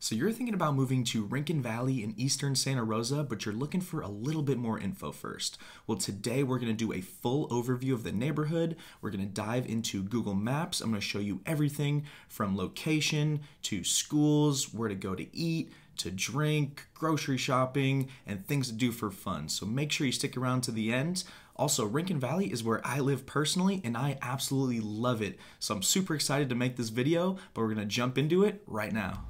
So you're thinking about moving to Rincon Valley in eastern Santa Rosa, but you're looking for a little bit more info first. Well, today we're going to do a full overview of the neighborhood. We're going to dive into Google Maps. I'm going to show you everything from location to schools, where to go to eat, to drink, grocery shopping, and things to do for fun. So make sure you stick around to the end. Also, Rincon Valley is where I live personally, and I absolutely love it. So I'm super excited to make this video, but we're going to jump into it right now.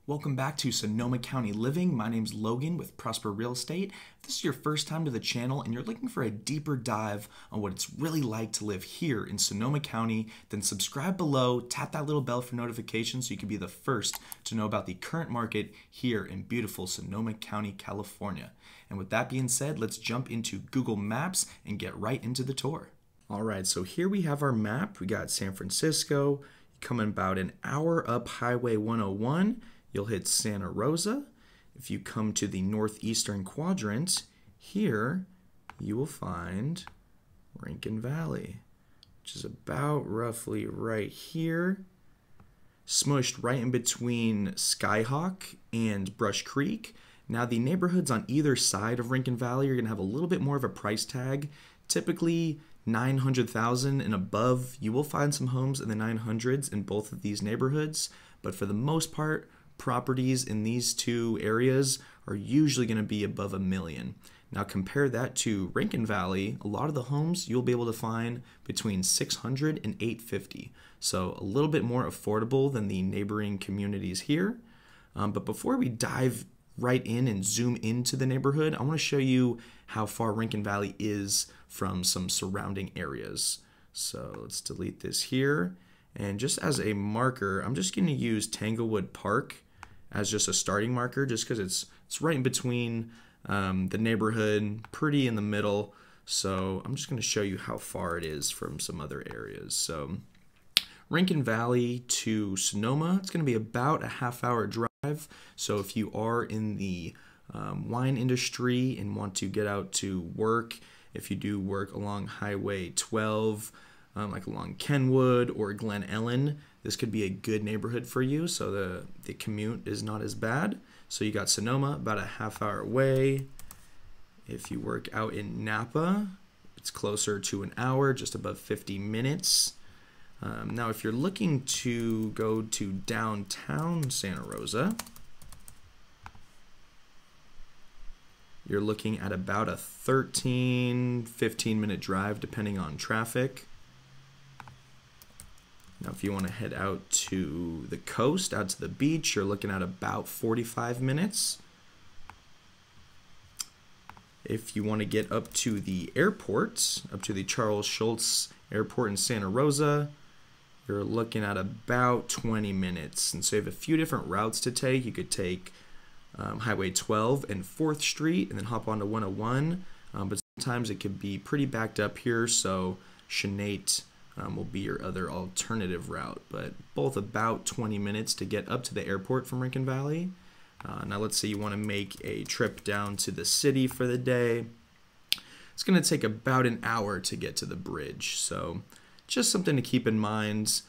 Welcome back to Sonoma County Living. My name's Logan with Prosper Real Estate. If this is your first time to the channel and you're looking for a deeper dive on what it's really like to live here in Sonoma County, then subscribe below, tap that little bell for notifications so you can be the first to know about the current market here in beautiful Sonoma County, California. And with that being said, let's jump into Google Maps and get right into the tour. All right, so here we have our map. We got San Francisco, coming about an hour up Highway 101. You'll hit Santa Rosa. If you come to the northeastern quadrant, here you will find Rincon Valley, which is about roughly right here, smushed right in between Skyhawk and Brush Creek. Now the neighborhoods on either side of Rincon Valley are going to have a little bit more of a price tag, typically $900,000 and above. You will find some homes in the 900s in both of these neighborhoods, but for the most part, properties in these two areas are usually going to be above $1 million. Now compare that to Rincon Valley. A lot of the homes you'll be able to find between $600 and $850. So a little bit more affordable than the neighboring communities here. But before we dive right in and zoom into the neighborhood, I want to show you how far Rincon Valley is from some surrounding areas. So let's delete this here. And just as a marker, I'm just going to use Tanglewood Park as just a starting marker, just because it's right in between the neighborhood, pretty in the middle. So I'm just going to show you how far it is from some other areas. So Rincon Valley to Sonoma, it's going to be about a half-hour drive. So if you are in the wine industry and want to get out to work, if you do work along Highway 12, like along Kenwood or Glen Ellen, this could be a good neighborhood for you, so the commute is not as bad. So you got Sonoma, about a half-hour away. If you work out in Napa, it's closer to an hour, just above 50 minutes. Now, if you're looking to go to downtown Santa Rosa, you're looking at about a 15-minute drive, depending on traffic. Now, if you want to head out to the coast, out to the beach, you're looking at about 45 minutes. If you want to get up to the airport, up to the Charles Schulz Airport in Santa Rosa, you're looking at about 20 minutes. And so you have a few different routes to take. You could take Highway 12 and 4th Street and then hop onto 101. But sometimes it could be pretty backed up here, so Shanate will be your other alternative route, but both about 20 minutes to get up to the airport from Rincon Valley. Now let's say you want to make a trip down to the city for the day. It's going to take about an hour to get to the bridge, so just something to keep in mind.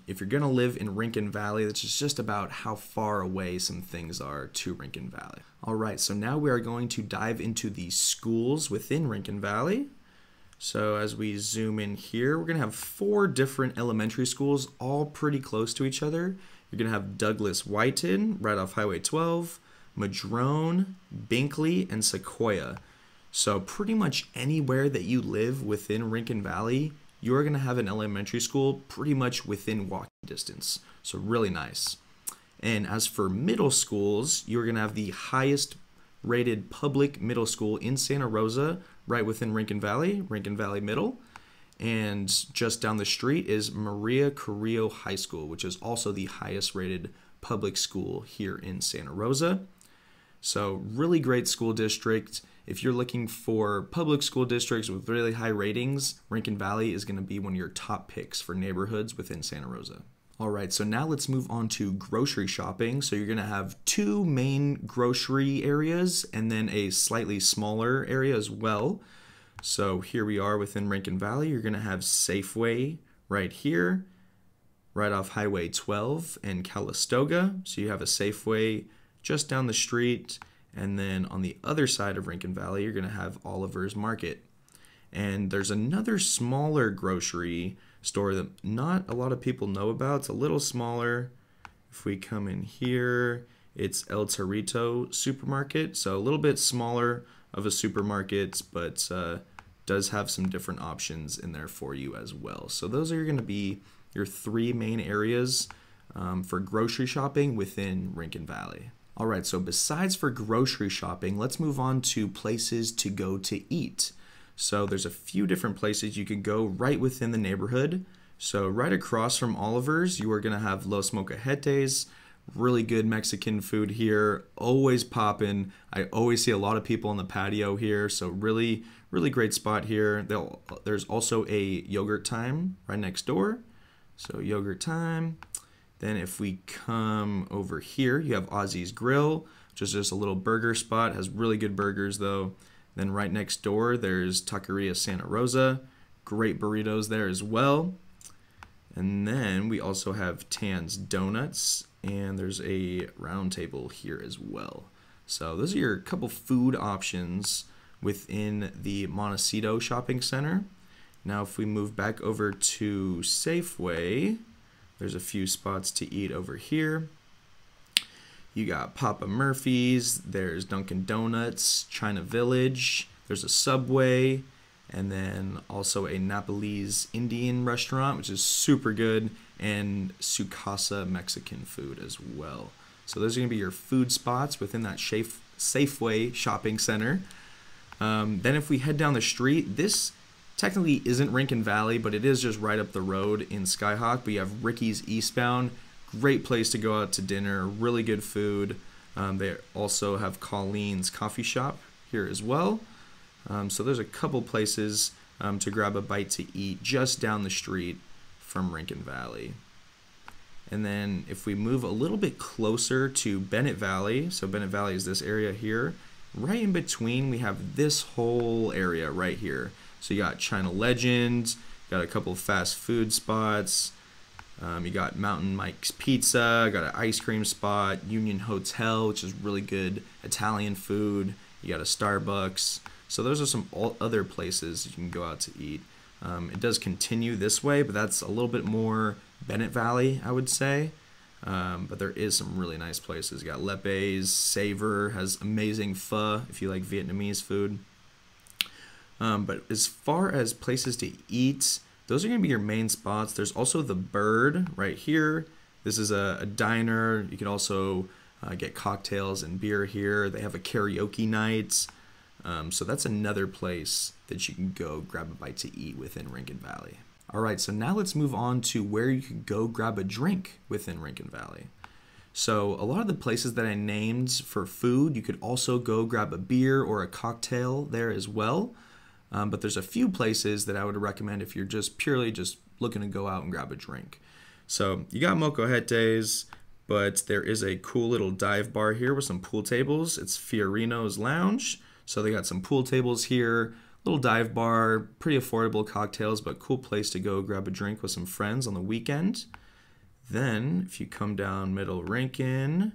If you're going to live in Rincon Valley, that's just about how far away some things are to Rincon Valley. All right, so now we are going to dive into the schools within Rincon Valley. So as we zoom in here, we're going to have 4 different elementary schools, all pretty close to each other. You're going to have Douglas Whited, right off Highway 12, Madrone, Binkley, and Sequoia. So pretty much anywhere that you live within Rincon Valley, you're going to have an elementary school pretty much within walking distance. So really nice. And as for middle schools, you're going to have the highest rated public middle school in Santa Rosa, right within Rincon Valley Middle. And just down the street is Maria Carrillo High School, which is also the highest rated public school here in Santa Rosa. So really great school district. If you're looking for public school districts with really high ratings, Rincon Valley is going to be one of your top picks for neighborhoods within Santa Rosa. All right, so now let's move on to grocery shopping. So you're gonna have two main grocery areas and then a slightly smaller area as well. So here we are within Rincon Valley. You're gonna have Safeway right here, right off Highway 12 in Calistoga. So you have a Safeway just down the street. And then on the other side of Rincon Valley, you're gonna have Oliver's Market. And there's another smaller grocery store that not a lot of people know about. It's a little smaller. If we come in here, it's El Torito Supermarket. So a little bit smaller of a supermarket, but does have some different options in there for you as well. So those are going to be your three main areas for grocery shopping within Rincon Valley. All right, so besides for grocery shopping, let's move on to places to go to eat. So there's a few different places you could go right within the neighborhood. So right across from Oliver's, you are gonna have Los Mocajetes, really good Mexican food here, always poppin'. I always see a lot of people on the patio here, so really, really great spot here. There's also a Yogurt Time right next door. So Yogurt Time. Then if we come over here, you have Ozzy's Grill, which is just a little burger spot, has really good burgers though. Then right next door, there's Taqueria Santa Rosa. Great burritos there as well. And then we also have Tan's Donuts, and there's a round table here as well. So those are your couple food options within the Montecito Shopping Center. Now if we move back over to Safeway, there's a few spots to eat over here. You got Papa Murphy's, there's Dunkin' Donuts, China Village, there's a Subway, and then also a Napoli's Indian restaurant, which is super good, and Su Casa Mexican food as well. So those are gonna be your food spots within that Safeway shopping center. Then if we head down the street, this technically isn't Rincon Valley, but it is just right up the road in Skyhawk. But you have Ricky's Eastbound. Great place to go out to dinner, really good food. They also have Colleen's Coffee Shop here as well. So there's a couple places to grab a bite to eat just down the street from Rincon Valley. And then if we move a little bit closer to Bennett Valley, so Bennett Valley is this area here, right in between we have this whole area right here. So you got China Legend, got a couple of fast food spots, you got Mountain Mike's Pizza, got an ice cream spot, Union Hotel, which is really good Italian food. You got a Starbucks. So those are some other places you can go out to eat. It does continue this way, but that's a little bit more Bennett Valley, I would say. But there is some really nice places. You got Lepe's, Savor has amazing pho if you like Vietnamese food. But as far as places to eat, those are going to be your main spots. There's also the Bird right here. This is a diner. You can also get cocktails and beer here. They have a karaoke night. So that's another place that you can go grab a bite to eat within Rincon Valley. All right, so now let's move on to where you can go grab a drink within Rincon Valley. So a lot of the places that I named for food, you could also go grab a beer or a cocktail there as well. But there's a few places that I would recommend if you're just purely just looking to go out and grab a drink. So you got Mocajetes, but there is a cool little dive bar here with some pool tables. It's Fiorino's Lounge. So they got some pool tables here, little dive bar, pretty affordable cocktails, but cool place to go grab a drink with some friends on the weekend. Then if you come down Middle Rincon,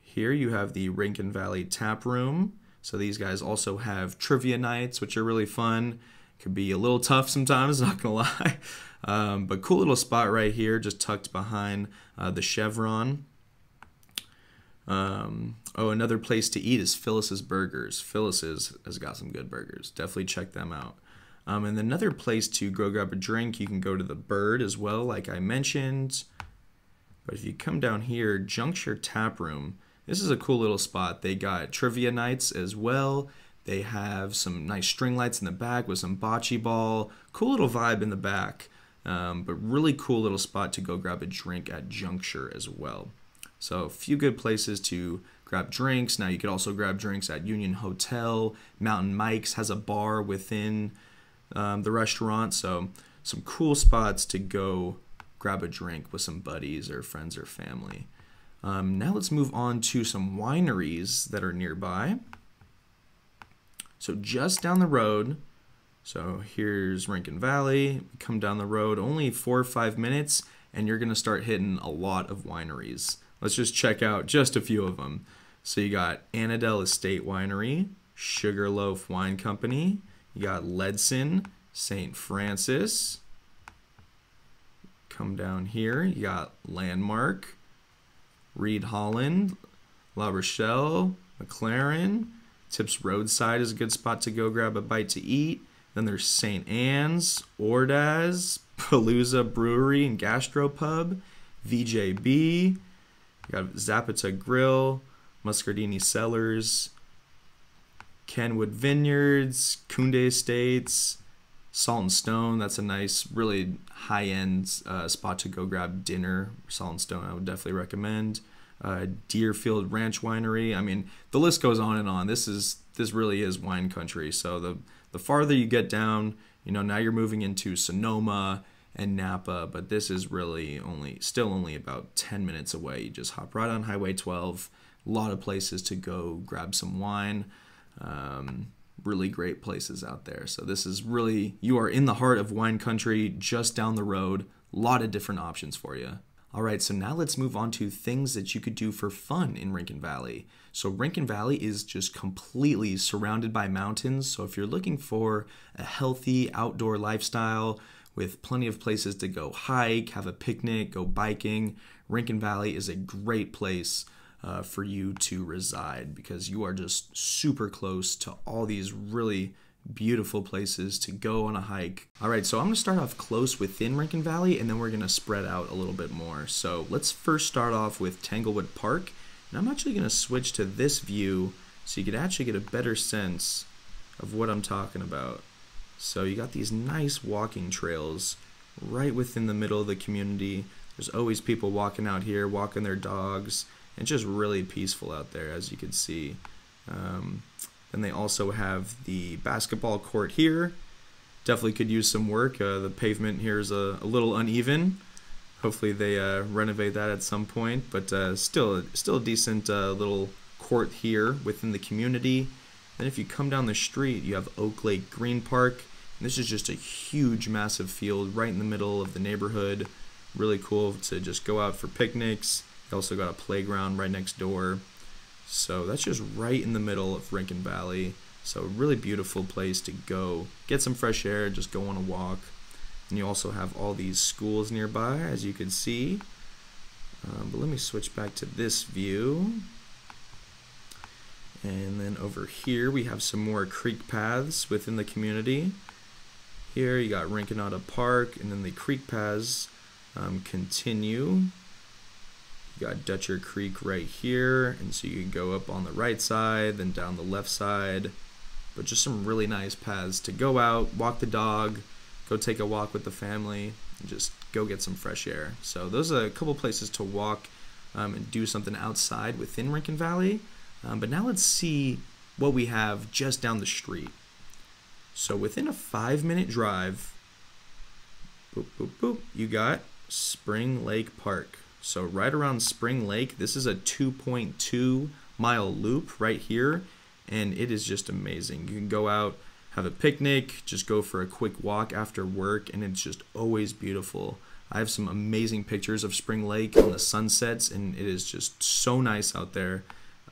here you have the Rincon Valley Tap Room. So these guys also have trivia nights, which are really fun. Could be a little tough sometimes, not gonna lie. But cool little spot right here, just tucked behind the Chevron. Another place to eat is Phyllis's Burgers. Phyllis's has got some good burgers. Definitely check them out. And another place to go grab a drink, you can go to the Bird as well, like I mentioned. But if you come down here, Juncture Tap Room, this is a cool little spot. They got trivia nights as well. They have some nice string lights in the back with some bocce ball. Cool little vibe in the back. But really cool little spot to go grab a drink at Juncture as well. So a few good places to grab drinks. Now you could also grab drinks at Union Hotel. Mountain Mike's has a bar within the restaurant. So some cool spots to go grab a drink with some buddies or friends or family. Now let's move on to some wineries that are nearby. So just down the road, so here's Rincon Valley. Come down the road only 4 or 5 minutes, and you're going to start hitting a lot of wineries. Let's just check out just a few of them. So you got Annadel State Winery, Sugarloaf Wine Company, you got Ledson, St. Francis. Come down here, you got Landmark, Reed Holland, La Rochelle, McLaren. Tips Roadside is a good spot to go grab a bite to eat. Then there's St. Anne's, Ordaz, Palooza Brewery and Gastropub, VJB. You got Zapata Grill, Muscardini Cellars, Kenwood Vineyards, Kunde Estates, Salt and Stone. That's a nice, really high-end spot to go grab dinner. Salt and Stone I would definitely recommend. Deerfield Ranch Winery. I mean, the list goes on and on. This really is wine country. So the farther you get down, now you're moving into Sonoma and Napa, but this is really still only about 10 minutes away. You just hop right on Highway 12. A lot of places to go grab some wine. Really great places out there. So this is really, you are in the heart of wine country, just down the road. A lot of different options for you. All right, so now let's move on to things that you could do for fun in Rincon Valley. So Rincon Valley is just completely surrounded by mountains. So if you're looking for a healthy outdoor lifestyle with plenty of places to go hike, have a picnic, go biking, Rincon Valley is a great place for you to reside because you are just super close to all these really beautiful places to go on a hike. All right, so I'm going to start off close within Rincon Valley, and then we're going to spread out a little bit more. So let's first start off with Tanglewood Park, and I'm actually going to switch to this view so you could actually get a better sense of what I'm talking about. So you got these nice walking trails right within the middle of the community. There's always people walking out here, walking their dogs, and it's just really peaceful out there, as you can see. And they also have the basketball court here. Definitely could use some work. The pavement here is a little uneven. Hopefully they renovate that at some point, but still a decent little court here within the community. Then if you come down the street, you have Oak Lake Green Park. And this is just a huge, massive field right in the middle of the neighborhood. Really cool to just go out for picnics. They also got a playground right next door. So that's just right in the middle of Rincon Valley. So a really beautiful place to go get some fresh air, just go on a walk. And you also have all these schools nearby, as you can see. But let me switch back to this view. And then over here we have some more creek paths within the community. Here you got Rinconada Park, and then the creek paths continue. You got Dutcher Creek right here, and so you can go up on the right side, then down the left side. But just some really nice paths to go out, walk the dog, go take a walk with the family, and just go get some fresh air. So those are a couple places to walk and do something outside within Rincon Valley. But now let's see what we have just down the street. So within a 5-minute drive, boop, boop, boop, you got Spring Lake Park. So right around Spring Lake, this is a 2.2 mile loop right here, and it is just amazing. You can go out, have a picnic, just go for a quick walk after work, and it's just always beautiful. I have some amazing pictures of Spring Lake on the sunsets, and it is just so nice out there.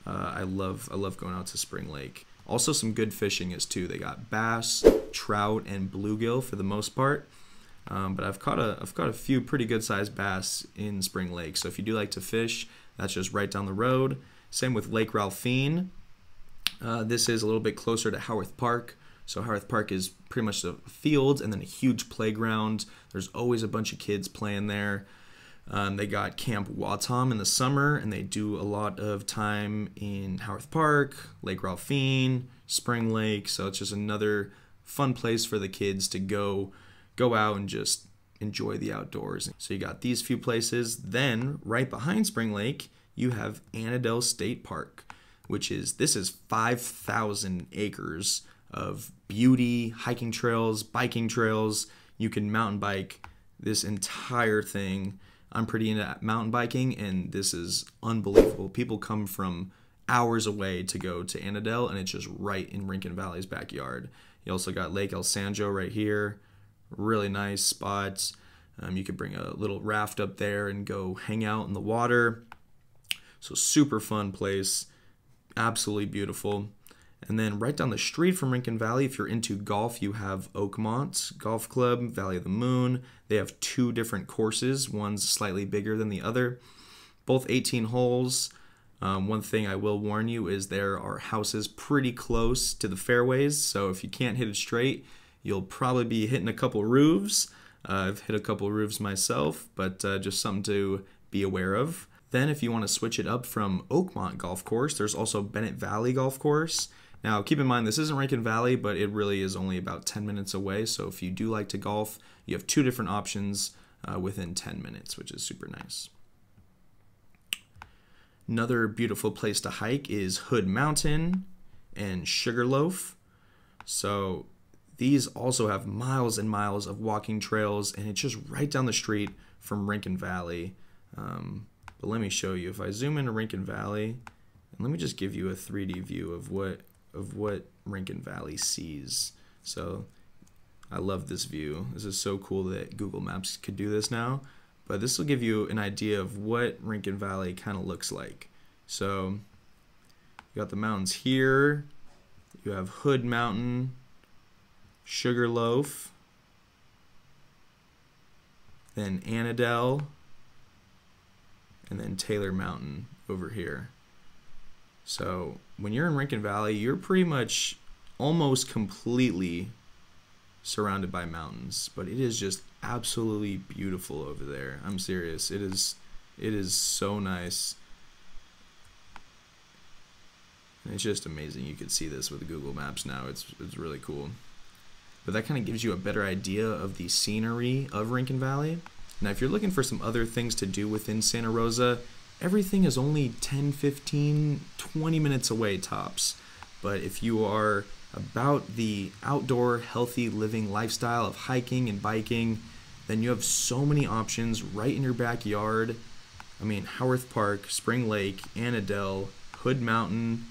I love going out to Spring Lake. Also some good fishing is too. They got bass, trout, and bluegill for the most part. But I've caught a few pretty good sized bass in Spring Lake. So if you do like to fish, that's just right down the road. Same with Lake Ralphine. This is a little bit closer to Howarth Park. So Howarth Park is pretty much the fields and then a huge playground. There's always a bunch of kids playing there. They got Camp Watom in the summer, and they do a lot of time in Howarth Park, Lake Ralphine, Spring Lake. So it's just another fun place for the kids to go out and just enjoy the outdoors. So you got these few places. Then right behind Spring Lake, you have Annadel State Park, this is 5,000 acres of beauty, hiking trails, biking trails. You can mountain bike this entire thing. I'm pretty into mountain biking, and this is unbelievable. People come from hours away to go to Annadel, and it's just right in Rincon Valley's backyard. You also got Lake El Sanjo right here. Really nice spots. You could bring a little raft up there and go hang out in the water. So super fun place. Absolutely beautiful. And then right down the street from Rincon Valley, if you're into golf, you have Oakmont Golf Club, Valley of the Moon. They have 2 different courses. One's slightly bigger than the other. Both 18 holes. One thing I will warn you is there are houses pretty close to the fairways, so if you can't hit it straight, you'll probably be hitting a couple roofs. I've hit a couple roofs myself, but just something to be aware of. Then if you want to switch it up from Oakmont Golf Course, there's also Bennett Valley Golf Course. Now keep in mind this isn't Rincon Valley, but it really is only about 10 minutes away, so if you do like to golf, you have 2 different options within 10 minutes, which is super nice. Another beautiful place to hike is Hood Mountain and Sugarloaf. So these also have miles and miles of walking trails, and it's just right down the street from Rincon Valley. But let me show you. If I zoom into Rincon Valley, and let me just give you a 3D view of what Rincon Valley sees. So I love this view. This is so cool that Google Maps could do this now. But this will give you an idea of what Rincon Valley kind of looks like. So you got the mountains here. You have Hood Mountain, Sugarloaf, then Annadel, and then Taylor Mountain over here. So when you're in Rincon Valley, you're pretty much almost completely surrounded by mountains, but it is just absolutely beautiful over there. I'm serious. It is so nice. And it's just amazing. You can see this with Google Maps now. It's really cool. But that kind of gives you a better idea of the scenery of Rincon Valley. Now, if you're looking for some other things to do within Santa Rosa, everything is only 10, 15, 20 minutes away tops. But if you are about the outdoor, healthy living lifestyle of hiking and biking, then you have so many options right in your backyard. I mean, Howarth Park, Spring Lake, Annadel, Hood Mountain,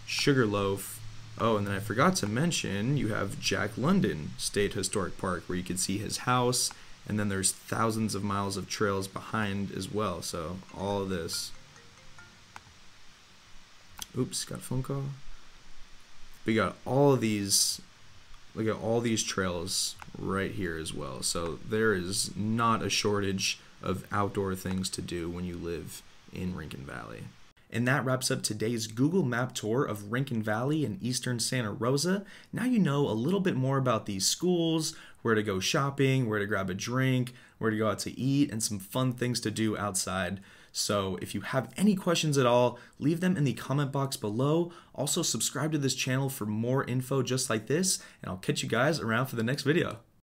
Sugarloaf. Oh, and then I forgot to mention, you have Jack London State Historic Park, where you can see his house, and then there's thousands of miles of trails behind as well. So all of this. Oops, got a phone call. We got all of these, look at all these trails right here as well. So there is not a shortage of outdoor things to do when you live in Rincon Valley. And that wraps up today's Google Map tour of Rincon Valley in eastern Santa Rosa. Now you know a little bit more about these schools, where to go shopping, where to grab a drink, where to go out to eat, and some fun things to do outside. So if you have any questions at all, leave them in the comment box below. Also subscribe to this channel for more info just like this, and I'll catch you guys around for the next video.